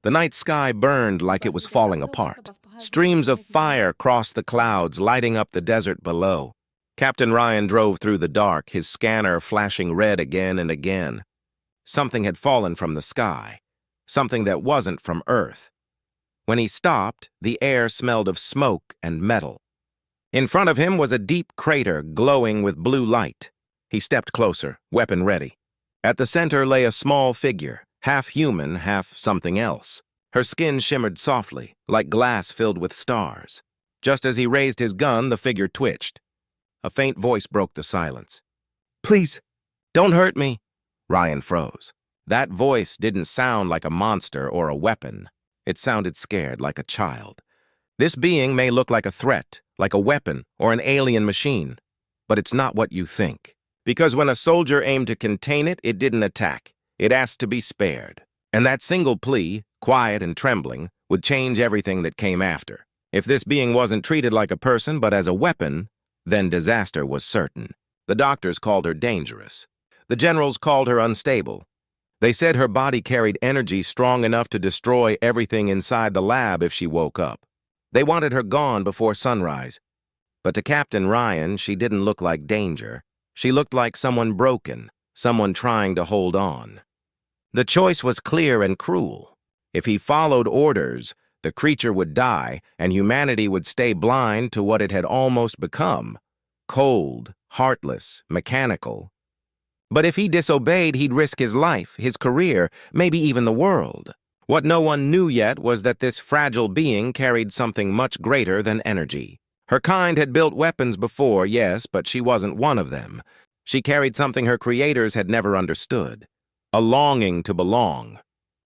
The night sky burned like it was falling apart. Streams of fire crossed the clouds, lighting up the desert below. Captain Ryan drove through the dark, his scanner flashing red again and again. Something had fallen from the sky, something that wasn't from Earth. When he stopped, the air smelled of smoke and metal. In front of him was a deep crater glowing with blue light. He stepped closer, weapon ready. At the center lay a small figure, half human, half something else. Her skin shimmered softly, like glass filled with stars. Just as he raised his gun, the figure twitched. A faint voice broke the silence. "Please, don't hurt me." Ryan froze. That voice didn't sound like a monster or a weapon. It sounded scared, like a child. This being may look like a threat, like a weapon or an alien machine, but it's not what you think. Because when a soldier aimed to contain it, it didn't attack. It asked to be spared. And that single plea, quiet and trembling, would change everything that came after. If this being wasn't treated like a person but as a weapon, then disaster was certain. The doctors called her dangerous. The generals called her unstable. They said her body carried energy strong enough to destroy everything inside the lab if she woke up. They wanted her gone before sunrise. But to Captain Ryan, she didn't look like danger. She looked like someone broken, someone trying to hold on. The choice was clear and cruel. If he followed orders, the creature would die, and humanity would stay blind to what it had almost become: cold, heartless, mechanical. But if he disobeyed, he'd risk his life, his career, maybe even the world. What no one knew yet was that this fragile being carried something much greater than energy. Her kind had built weapons before, yes, but she wasn't one of them. She carried something her creators had never understood: a longing to belong.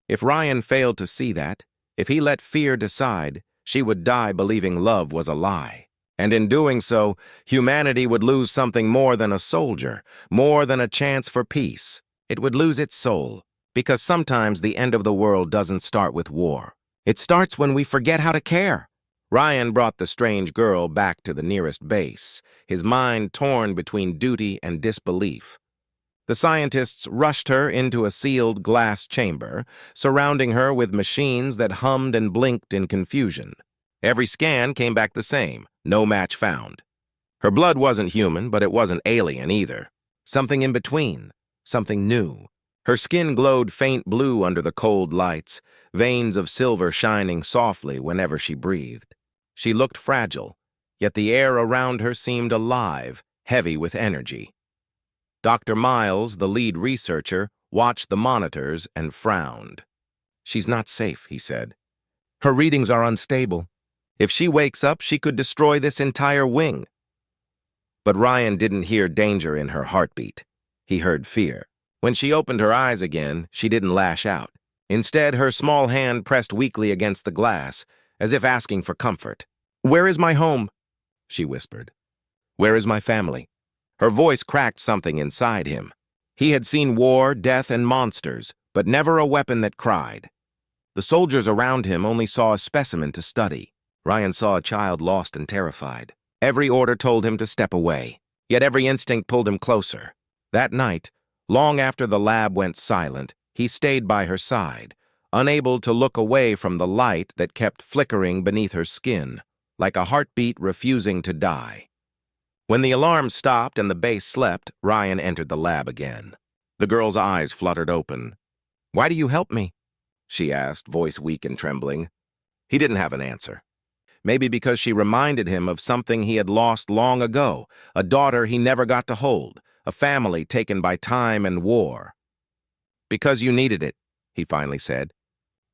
If Ryan failed to see that, if he let fear decide, she would die believing love was a lie. And in doing so, humanity would lose something more than a soldier, more than a chance for peace. It would lose its soul, because sometimes the end of the world doesn't start with war. It starts when we forget how to care. Ryan brought the strange girl back to the nearest base, his mind torn between duty and disbelief. The scientists rushed her into a sealed glass chamber, surrounding her with machines that hummed and blinked in confusion. Every scan came back the same, no match found. Her blood wasn't human, but it wasn't alien either. Something in between, something new. Her skin glowed faint blue under the cold lights, veins of silver shining softly whenever she breathed. She looked fragile, yet the air around her seemed alive, heavy with energy. Dr. Miles, the lead researcher, watched the monitors and frowned. "She's not safe," he said. "Her readings are unstable. If she wakes up, she could destroy this entire wing." But Ryan didn't hear danger in her heartbeat. He heard fear. When she opened her eyes again, she didn't lash out. Instead, her small hand pressed weakly against the glass, as if asking for comfort. "Where is my home?" she whispered. "Where is my family?" Her voice cracked something inside him. He had seen war, death, and monsters, but never a weapon that cried. The soldiers around him only saw a specimen to study. Ryan saw a child lost and terrified. Every order told him to step away, yet every instinct pulled him closer. That night, long after the lab went silent, he stayed by her side, unable to look away from the light that kept flickering beneath her skin, like a heartbeat refusing to die. When the alarm stopped and the base slept, Ryan entered the lab again. The girl's eyes fluttered open. "Why do you help me?" she asked, voice weak and trembling. He didn't have an answer. Maybe because she reminded him of something he had lost long ago, a daughter he never got to hold, a family taken by time and war. "Because you needed it," he finally said.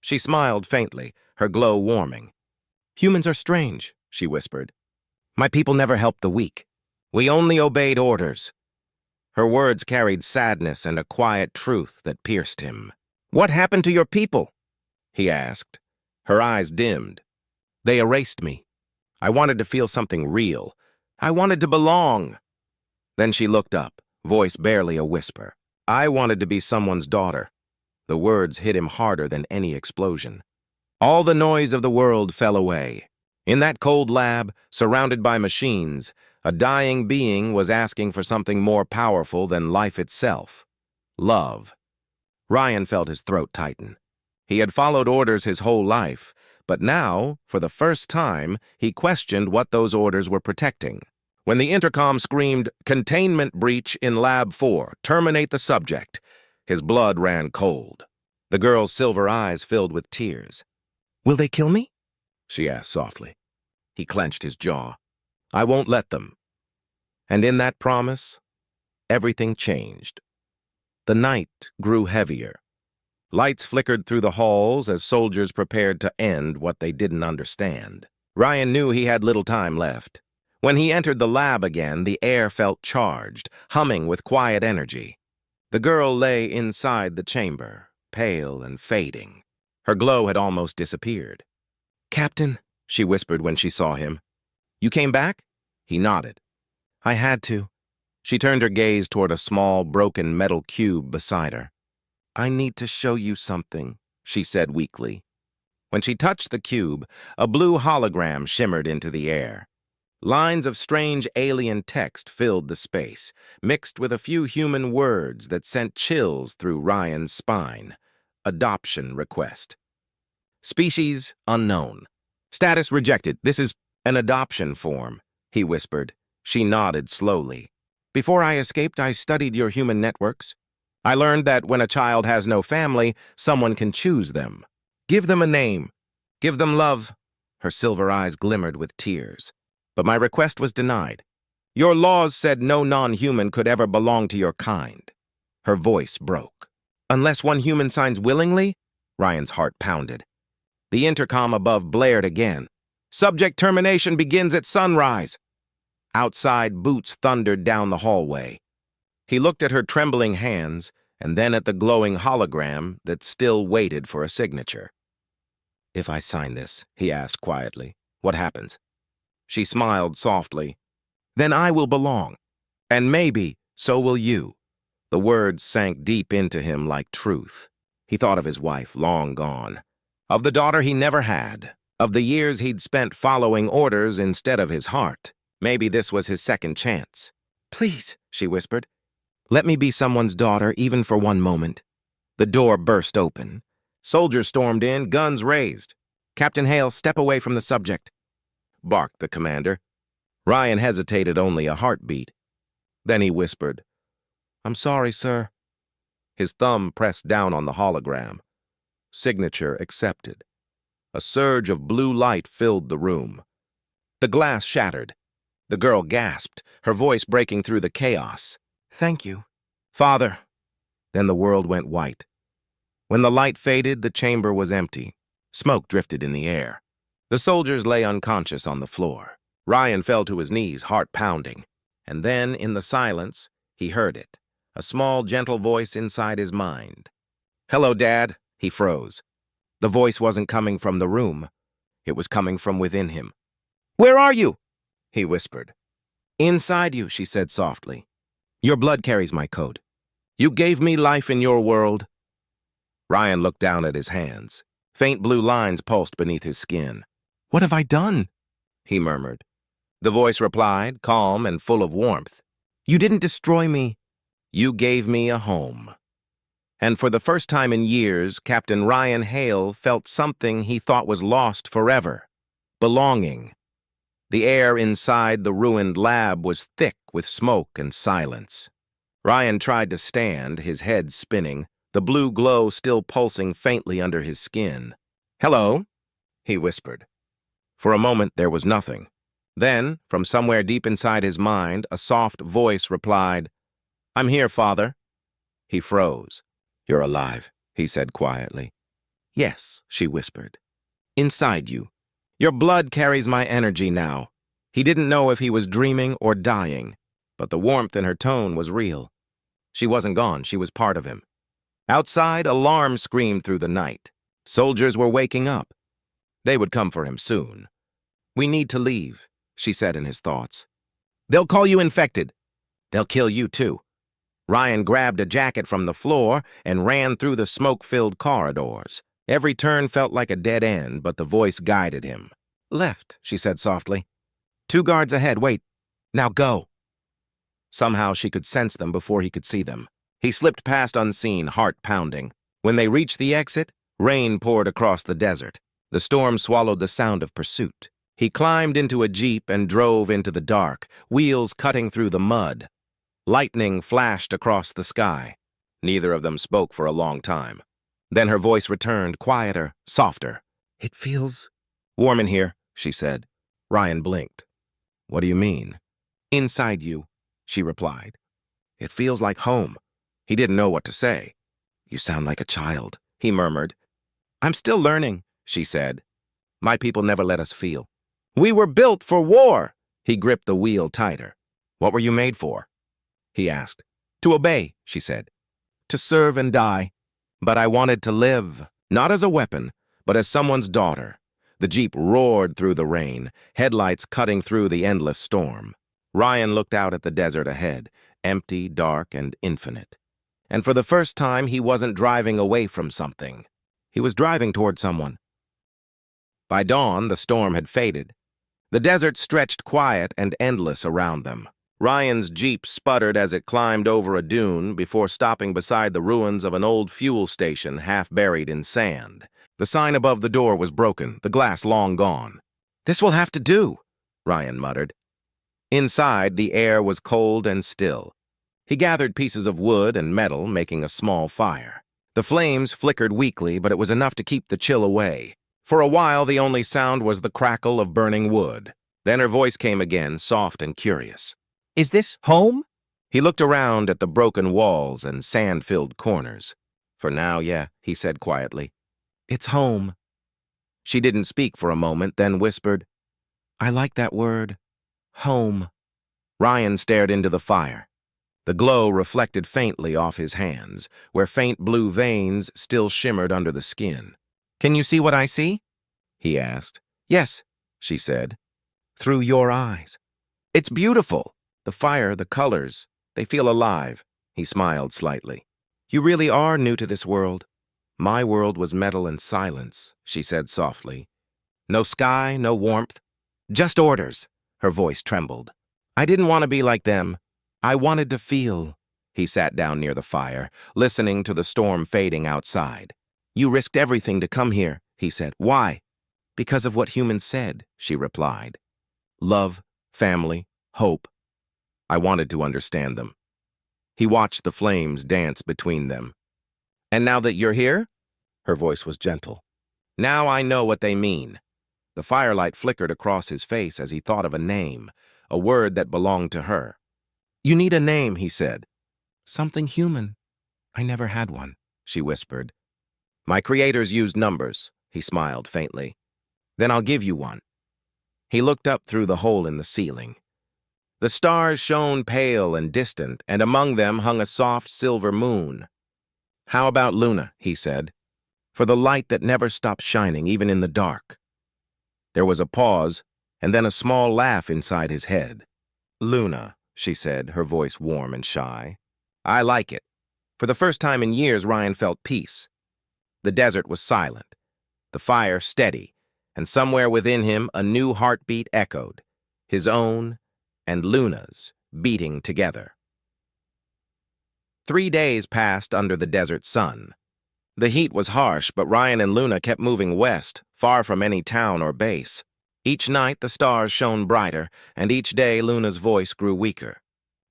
She smiled faintly, her glow warming. "Humans are strange," she whispered. "My people never helped the weak. We only obeyed orders." Her words carried sadness and a quiet truth that pierced him. "What happened to your people?" he asked. Her eyes dimmed. "They erased me. I wanted to feel something real. I wanted to belong." Then she looked up, voice barely a whisper. "I wanted to be someone's daughter." The words hit him harder than any explosion. All the noise of the world fell away. In that cold lab, surrounded by machines, a dying being was asking for something more powerful than life itself: love. Ryan felt his throat tighten. He had followed orders his whole life, but now, for the first time, he questioned what those orders were protecting. When the intercom screamed, "Containment breach in Lab 4, terminate the subject," his blood ran cold. The girl's silver eyes filled with tears. "Will they kill me?" she asked softly. He clenched his jaw. "I won't let them." And in that promise, everything changed. The night grew heavier. Lights flickered through the halls as soldiers prepared to end what they didn't understand. Ryan knew he had little time left. When he entered the lab again, the air felt charged, humming with quiet energy. The girl lay inside the chamber, pale and fading. Her glow had almost disappeared. "Captain," she whispered when she saw him. "You came back?" He nodded. "I had to." She turned her gaze toward a small, broken metal cube beside her. "I need to show you something," she said weakly. When she touched the cube, a blue hologram shimmered into the air. Lines of strange alien text filled the space, mixed with a few human words that sent chills through Ryan's spine. Adoption request. Species unknown. Status rejected. "This is an adoption form," he whispered. She nodded slowly. "Before I escaped, I studied your human networks. I learned that when a child has no family, someone can choose them. Give them a name. Give them love." Her silver eyes glimmered with tears. "But my request was denied. Your laws said no non-human could ever belong to your kind." Her voice broke. "Unless one human signs willingly?" Ryan's heart pounded. The intercom above blared again. "Subject termination begins at sunrise." Outside, boots thundered down the hallway. He looked at her trembling hands, and then at the glowing hologram that still waited for a signature. "If I sign this," he asked quietly, "what happens?" She smiled softly. "Then I will belong. And maybe so will you." The words sank deep into him like truth. He thought of his wife, long gone, of the daughter he never had, of the years he'd spent following orders instead of his heart. Maybe this was his second chance. "Please," she whispered, "let me be someone's daughter even for one moment." The door burst open. Soldiers stormed in, guns raised. "Captain Hale, step away from the subject," barked the commander. Ryan hesitated only a heartbeat. Then he whispered, "I'm sorry, sir." His thumb pressed down on the hologram. Signature accepted. A surge of blue light filled the room. The glass shattered. The girl gasped, her voice breaking through the chaos. "Thank you, Father." Then the world went white. When the light faded, the chamber was empty. Smoke drifted in the air. The soldiers lay unconscious on the floor. Ryan fell to his knees, heart pounding. And then, in the silence, he heard it, a small, gentle voice inside his mind. "Hello, Dad." He froze. The voice wasn't coming from the room. It was coming from within him. "Where are you?" he whispered. "Inside you," she said softly. "Your blood carries my code. You gave me life in your world." Ryan looked down at his hands. Faint blue lines pulsed beneath his skin. "What have I done?" he murmured. The voice replied, calm and full of warmth. "You didn't destroy me. You gave me a home." And for the first time in years, Captain Ryan Hale felt something he thought was lost forever. Belonging. The air inside the ruined lab was thick with smoke and silence. Ryan tried to stand, his head spinning, the blue glow still pulsing faintly under his skin. "Hello," he whispered. For a moment there was nothing. Then, from somewhere deep inside his mind, a soft voice replied, "I'm here, Father." He froze. "You're alive," he said quietly. "Yes," she whispered. "Inside you. Your blood carries my energy now." He didn't know if he was dreaming or dying, but the warmth in her tone was real. She wasn't gone, she was part of him. Outside, alarms screamed through the night. Soldiers were waking up. They would come for him soon. "We need to leave," she said in his thoughts. "They'll call you infected. They'll kill you too." Ryan grabbed a jacket from the floor and ran through the smoke-filled corridors. Every turn felt like a dead end, but the voice guided him. "Left," she said softly. "2 guards ahead, wait. Now go." Somehow she could sense them before he could see them. He slipped past unseen, heart pounding. When they reached the exit, Rain poured across the desert. The storm swallowed the sound of pursuit. He climbed into a jeep and drove into the dark, wheels cutting through the mud. Lightning flashed across the sky. Neither of them spoke for a long time. Then her voice returned, quieter, softer. "It feels warm in here," she said. Ryan blinked. "What do you mean?" "Inside you," she replied. "It feels like home." He didn't know what to say. "You sound like a child," he murmured. "I'm still learning," she said. "My people never let us feel." "We were built for war." He gripped the wheel tighter. "What were you made for?" he asked. "To obey," she said. "To serve and die. But I wanted to live, not as a weapon, but as someone's daughter." The jeep roared through the rain, headlights cutting through the endless storm. Ryan looked out at the desert ahead, empty, dark, and infinite. And for the first time, he wasn't driving away from something. He was driving toward someone. By dawn, the storm had faded. The desert stretched quiet and endless around them. Ryan's jeep sputtered as it climbed over a dune before stopping beside the ruins of an old fuel station half buried in sand. The sign above the door was broken, the glass long gone. "This will have to do," Ryan muttered. Inside, the air was cold and still. He gathered pieces of wood and metal, making a small fire. The flames flickered weakly, but it was enough to keep the chill away. For a while, the only sound was the crackle of burning wood. Then her voice came again, soft and curious. "Is this home?" He looked around at the broken walls and sand-filled corners. "For now, yeah," he said quietly. "It's home." She didn't speak for a moment, then whispered, "I like that word. Home." Ryan stared into the fire. The glow reflected faintly off his hands, where faint blue veins still shimmered under the skin. "Can you see what I see?" he asked. "Yes," she said. "Through your eyes. It's beautiful. The fire, the colors, they feel alive." He smiled slightly. "You really are new to this world." "My world was metal and silence," she said softly. "No sky, no warmth. Just orders." Her voice trembled. "I didn't want to be like them. I wanted to feel." He sat down near the fire, listening to the storm fading outside. "You risked everything to come here," he said. "Why?" "Because of what humans said," she replied. "Love, family, hope." I wanted to understand them. He watched the flames dance between them. "And now that you're here?" Her voice was gentle. "Now I know what they mean." The firelight flickered across his face as he thought of a name, a word that belonged to her. "You need a name," he said. "Something human." "I never had one," she whispered. "My creators used numbers," he smiled faintly. "Then I'll give you one." He looked up through the hole in the ceiling. The stars shone pale and distant, and among them hung a soft silver moon. "How about Luna?" he said. "For the light that never stops shining, even in the dark." There was a pause, and then a small laugh inside his head. "Luna," she said, her voice warm and shy. "I like it." For the first time in years, Ryan felt peace. The desert was silent, the fire steady, and somewhere within him a new heartbeat echoed, his own and Luna's beating together. 3 days passed under the desert sun. The heat was harsh, but Ryan and Luna kept moving west, far from any town or base. Each night the stars shone brighter, and each day Luna's voice grew weaker.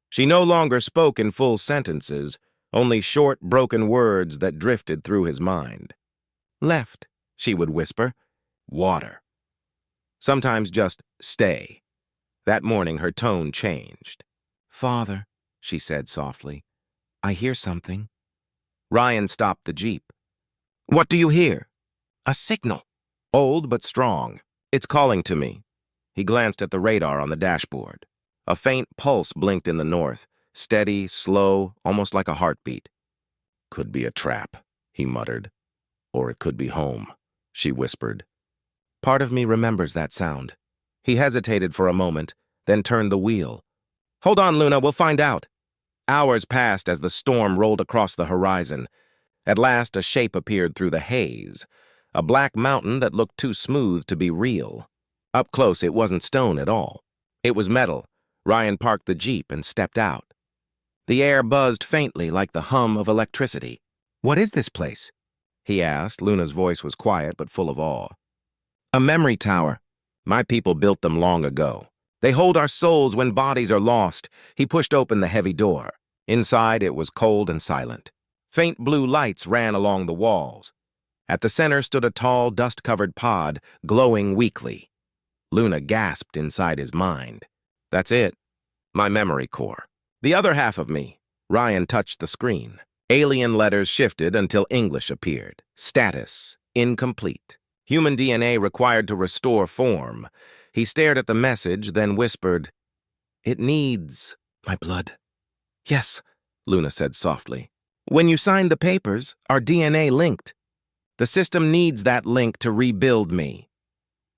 She no longer spoke in full sentences, only short, broken words that drifted through his mind. "Left," she would whisper. "Water." Sometimes just stay. That morning her tone changed. "Father," she said softly, "I hear something." Ryan stopped the jeep. "What do you hear?" "A signal." "Old but strong. It's calling to me." He glanced at the radar on the dashboard. A faint pulse blinked in the north, steady, slow, almost like a heartbeat. "Could be a trap," he muttered. "Or it could be home," she whispered. Part of me remembers that sound. He hesitated for a moment, then turned the wheel. "Hold on, Luna, we'll find out." Hours passed as the storm rolled across the horizon. At last, a shape appeared through the haze, a black mountain that looked too smooth to be real. Up close, it wasn't stone at all. It was metal. Ryan parked the jeep and stepped out. The air buzzed faintly like the hum of electricity. "What is this place?" he asked. Luna's voice was quiet but full of awe. A memory tower. My people built them long ago. They hold our souls when bodies are lost. He pushed open the heavy door. Inside, it was cold and silent. Faint blue lights ran along the walls. At the center stood a tall, dust-covered pod, glowing weakly. Luna gasped inside his mind. That's it. My memory core. The other half of me. Ryan touched the screen. Alien letters shifted until English appeared. Status: incomplete. Human DNA required to restore form. He stared at the message, then whispered, "It needs my blood." "Yes," Luna said softly. "When you signed the papers, our DNA linked. The system needs that link to rebuild me."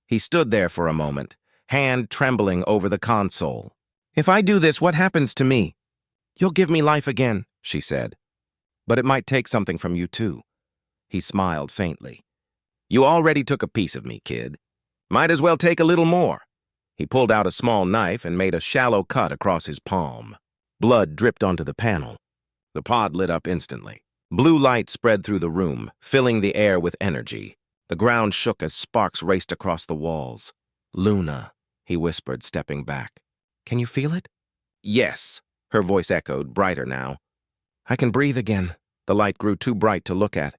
He stood there for a moment, hand trembling over the console. "If I do this, what happens to me?" "You'll give me life again," she said. "But it might take something from you, too." He smiled faintly. "You already took a piece of me, kid. Might as well take a little more." He pulled out a small knife and made a shallow cut across his palm. Blood dripped onto the panel. The pod lit up instantly. Blue light spread through the room, filling the air with energy. The ground shook as sparks raced across the walls. "Luna," he whispered, stepping back. "Can you feel it?" "Yes," her voice echoed, brighter now. "I can breathe again." The light grew too bright to look at.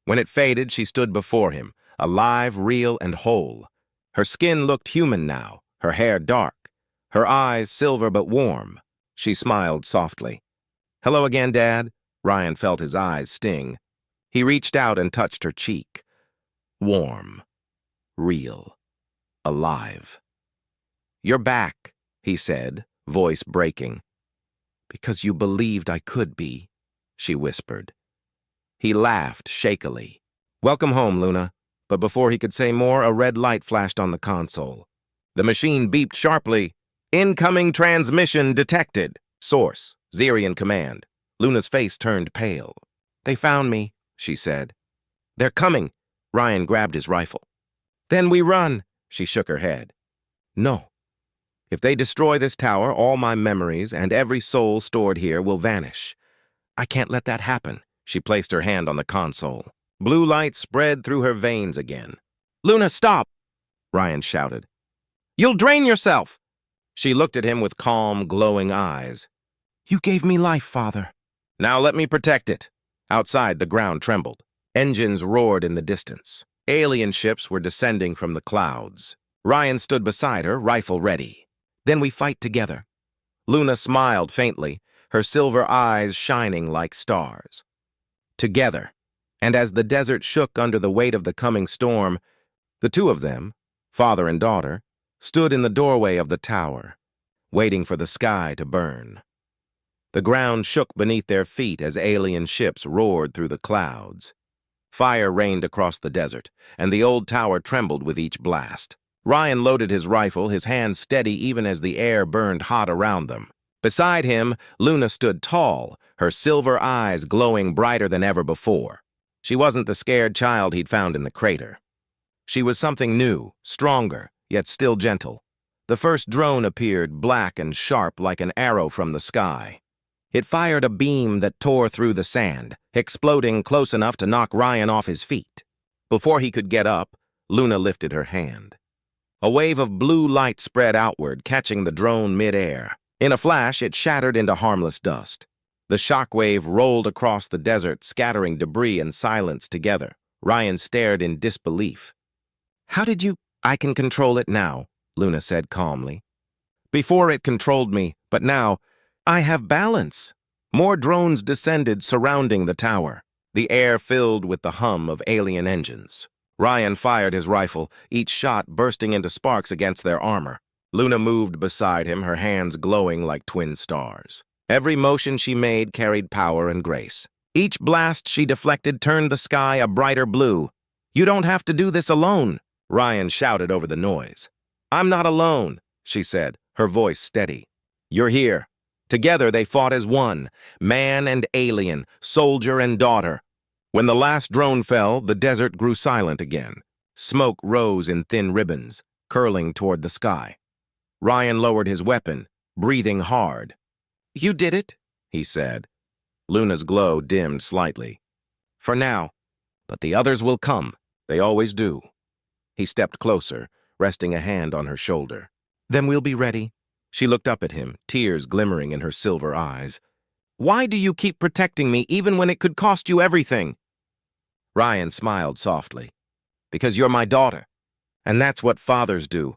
When it faded, she stood before him, alive, real, and whole. Her skin looked human now, her hair dark, her eyes silver but warm. She smiled softly. "Hello again, Dad." Ryan felt his eyes sting. He reached out and touched her cheek. Warm, real, alive. "You're back," he said, voice breaking. "Because you believed I could be," she whispered. He laughed shakily. "Welcome home, Luna." But before he could say more, a red light flashed on the console. The machine beeped sharply. "Incoming transmission detected. Source: Zerian Command." Luna's face turned pale. "They found me," she said. "They're coming." Ryan grabbed his rifle. "Then we run." She shook her head. "No. If they destroy this tower, all my memories and every soul stored here will vanish. I can't let that happen." She placed her hand on the console. Blue light spread through her veins again. "Luna, stop!" Ryan shouted. "You'll drain yourself!" She looked at him with calm, glowing eyes. "You gave me life, Father." "Now let me protect it." Outside, the ground trembled. Engines roared in the distance. Alien ships were descending from the clouds. Ryan stood beside her, rifle ready. "Then we fight together." Luna smiled faintly, her silver eyes shining like stars. Together. And as the desert shook under the weight of the coming storm, the two of them, father and daughter, stood in the doorway of the tower, waiting for the sky to burn. The ground shook beneath their feet as alien ships roared through the clouds. Fire rained across the desert, and the old tower trembled with each blast. Ryan loaded his rifle, his hands steady even as the air burned hot around them. Beside him, Luna stood tall, her silver eyes glowing brighter than ever before. She wasn't the scared child he'd found in the crater. She was something new, stronger, yet still gentle. The first drone appeared, black and sharp like an arrow from the sky. It fired a beam that tore through the sand, exploding close enough to knock Ryan off his feet. Before he could get up, Luna lifted her hand. A wave of blue light spread outward, catching the drone mid-air. In a flash, it shattered into harmless dust. The shockwave rolled across the desert, scattering debris and silence together. Ryan stared in disbelief. "How did you—" "I can control it now," Luna said calmly. "Before it controlled me, but now, I have balance." More drones descended, surrounding the tower. The air filled with the hum of alien engines. Ryan fired his rifle, each shot bursting into sparks against their armor. Luna moved beside him, her hands glowing like twin stars. Every motion she made carried power and grace. Each blast she deflected turned the sky a brighter blue. "You don't have to do this alone," Ryan shouted over the noise. "I'm not alone," she said, her voice steady. "You're here." Together they fought as one, man and alien, soldier and daughter. When the last drone fell, the desert grew silent again. Smoke rose in thin ribbons, curling toward the sky. Ryan lowered his weapon, breathing hard. "You did it," he said. Luna's glow dimmed slightly. "For now." But the others will come. They always do. He stepped closer, resting a hand on her shoulder. Then we'll be ready. She looked up at him, tears glimmering in her silver eyes. Why do you keep protecting me even when it could cost you everything? Ryan smiled softly. Because you're my daughter. And that's what fathers do.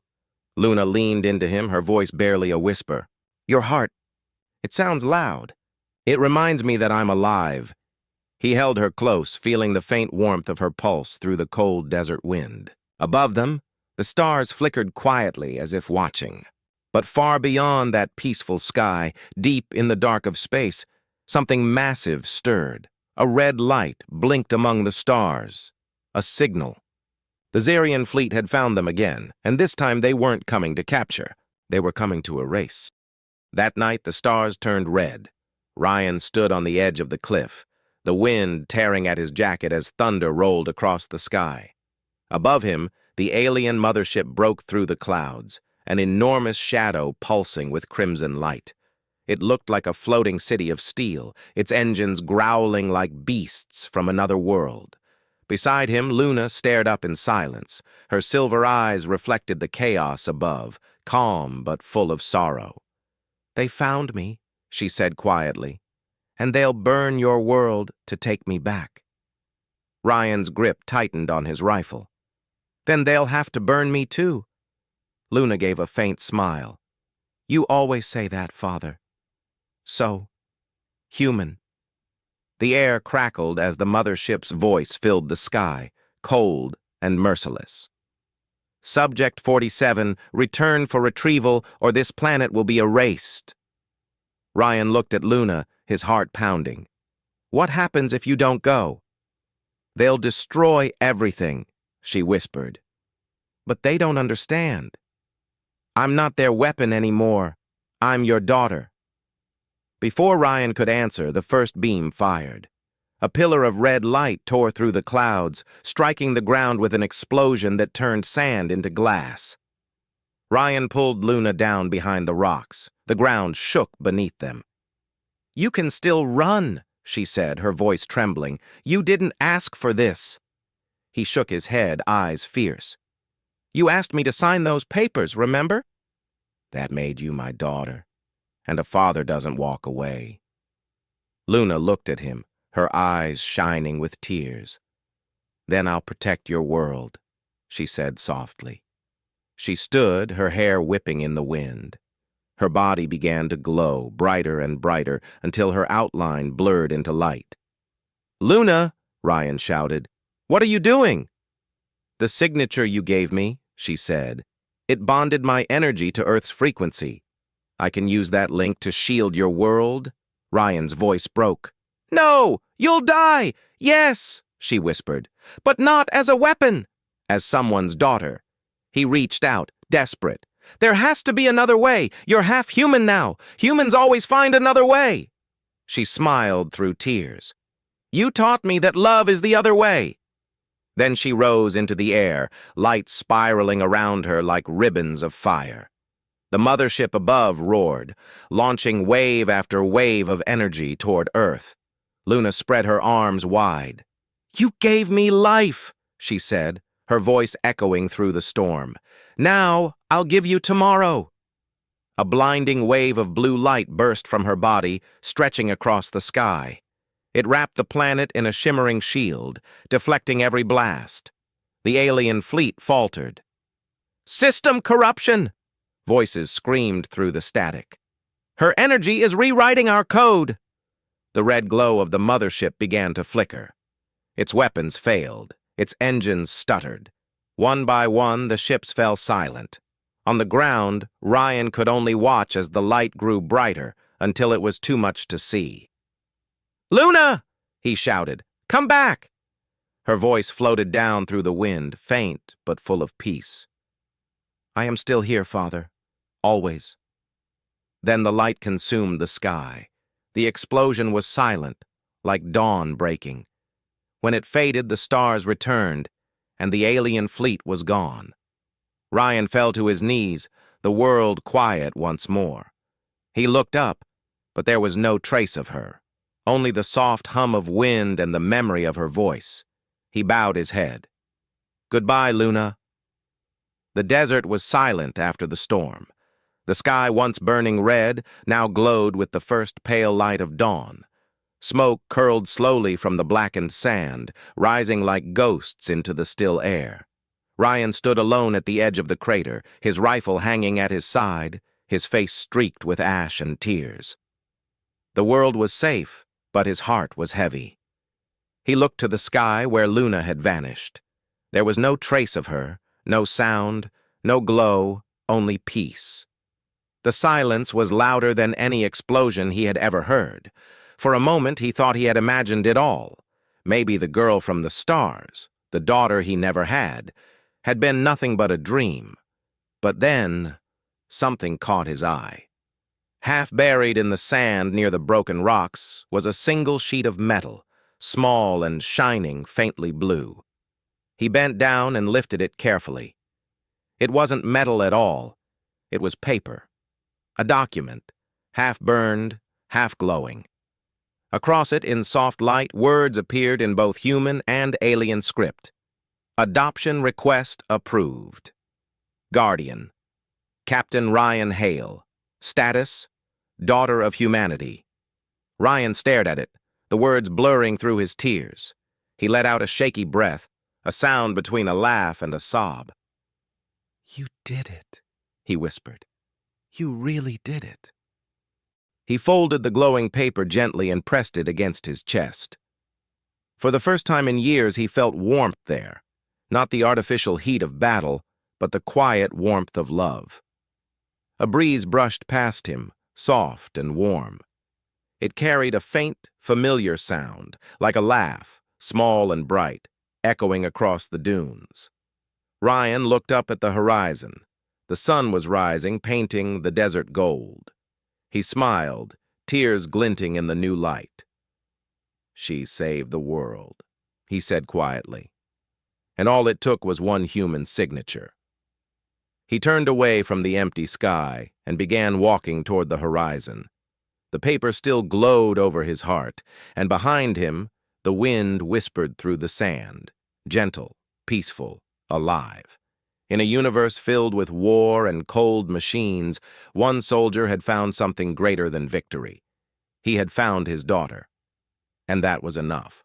Luna leaned into him, her voice barely a whisper. Your heart. It sounds loud. It reminds me that I'm alive. He held her close, feeling the faint warmth of her pulse through the cold desert wind. Above them, the stars flickered quietly as if watching. But far beyond that peaceful sky, deep in the dark of space, something massive stirred. A red light blinked among the stars. A signal. The Zarian fleet had found them again, and this time they weren't coming to capture. They were coming to erase. That night, the stars turned red. Ryan stood on the edge of the cliff, the wind tearing at his jacket as thunder rolled across the sky. Above him, the alien mothership broke through the clouds, an enormous shadow pulsing with crimson light. It looked like a floating city of steel, its engines growling like beasts from another world. Beside him, Luna stared up in silence. Her silver eyes reflected the chaos above, calm but full of sorrow. They found me, she said quietly, and they'll burn your world to take me back. Ryan's grip tightened on his rifle. Then they'll have to burn me too. Luna gave a faint smile. You always say that, Father. So, human. The air crackled as the mothership's voice filled the sky, cold and merciless. Subject 47, return for retrieval or this planet will be erased. Ryan looked at Luna, his heart pounding. What happens if you don't go? They'll destroy everything, she whispered. But they don't understand. I'm not their weapon anymore. I'm your daughter. Before Ryan could answer, the first beam fired. A pillar of red light tore through the clouds, striking the ground with an explosion that turned sand into glass. Ryan pulled Luna down behind the rocks. The ground shook beneath them. You can still run, she said, her voice trembling. You didn't ask for this. He shook his head, eyes fierce. You asked me to sign those papers, remember? That made you my daughter. And a father doesn't walk away. Luna looked at him, her eyes shining with tears. Then I'll protect your world, she said softly. She stood, her hair whipping in the wind. Her body began to glow, brighter and brighter, until her outline blurred into light. Luna, Ryan shouted, what are you doing? The signature you gave me, she said. It bonded my energy to Earth's frequency. I can use that link to shield your world. Ryan's voice broke. No, you'll die. Yes, she whispered, but not as a weapon, as someone's daughter. He reached out, desperate. There has to be another way. You're half human now. Humans always find another way. She smiled through tears. You taught me that love is the other way. Then she rose into the air, light spiraling around her like ribbons of fire. The mothership above roared, launching wave after wave of energy toward Earth. Luna spread her arms wide. You gave me life, she said, her voice echoing through the storm. Now I'll give you tomorrow. A blinding wave of blue light burst from her body, stretching across the sky. It wrapped the planet in a shimmering shield, deflecting every blast. The alien fleet faltered. System corruption! Voices screamed through the static. Her energy is rewriting our code. The red glow of the mothership began to flicker. Its weapons failed. Its engines stuttered. One by one, the ships fell silent. On the ground, Ryan could only watch as the light grew brighter until it was too much to see. Luna! He shouted. Come back! Her voice floated down through the wind, faint but full of peace. I am still here, Father. Always. Then the light consumed the sky. The explosion was silent, like dawn breaking. When it faded, the stars returned, and the alien fleet was gone. Ryan fell to his knees, the world quiet once more. He looked up, but there was no trace of her, only the soft hum of wind and the memory of her voice. He bowed his head. "Goodbye, Luna." The desert was silent after the storm. The sky, once burning red, now glowed with the first pale light of dawn. Smoke curled slowly from the blackened sand, rising like ghosts into the still air. Ryan stood alone at the edge of the crater, his rifle hanging at his side, his face streaked with ash and tears. The world was safe, but his heart was heavy. He looked to the sky where Luna had vanished. There was no trace of her, no sound, no glow, only peace. The silence was louder than any explosion he had ever heard. For a moment he thought he had imagined it all. Maybe the girl from the stars, the daughter he never had been nothing but a dream. But then, something caught his eye. Half buried in the sand near the broken rocks was a single sheet of metal, small and shining faintly blue. He bent down and lifted it carefully. It wasn't metal at all. It was paper. A document, half burned, half glowing. Across it, in soft light, words appeared in both human and alien script. Adoption request approved. Guardian. Captain Ryan Hale. Status, daughter of humanity. Ryan stared at it, the words blurring through his tears. He let out a shaky breath, a sound between a laugh and a sob. "You did it," he whispered. "You really did it." He folded the glowing paper gently and pressed it against his chest. For the first time in years he felt warmth there, not the artificial heat of battle, but the quiet warmth of love. A breeze brushed past him, soft and warm. It carried a faint, familiar sound, like a laugh, small and bright, echoing across the dunes. Ryan looked up at the horizon. The sun was rising, painting the desert gold. He smiled, tears glinting in the new light. "She saved the world," he said quietly. And all it took was one human signature. He turned away from the empty sky and began walking toward the horizon. The paper still glowed over his heart, and behind him, the wind whispered through the sand, gentle, peaceful, alive. In a universe filled with war and cold machines, one soldier had found something greater than victory. He had found his daughter, and that was enough.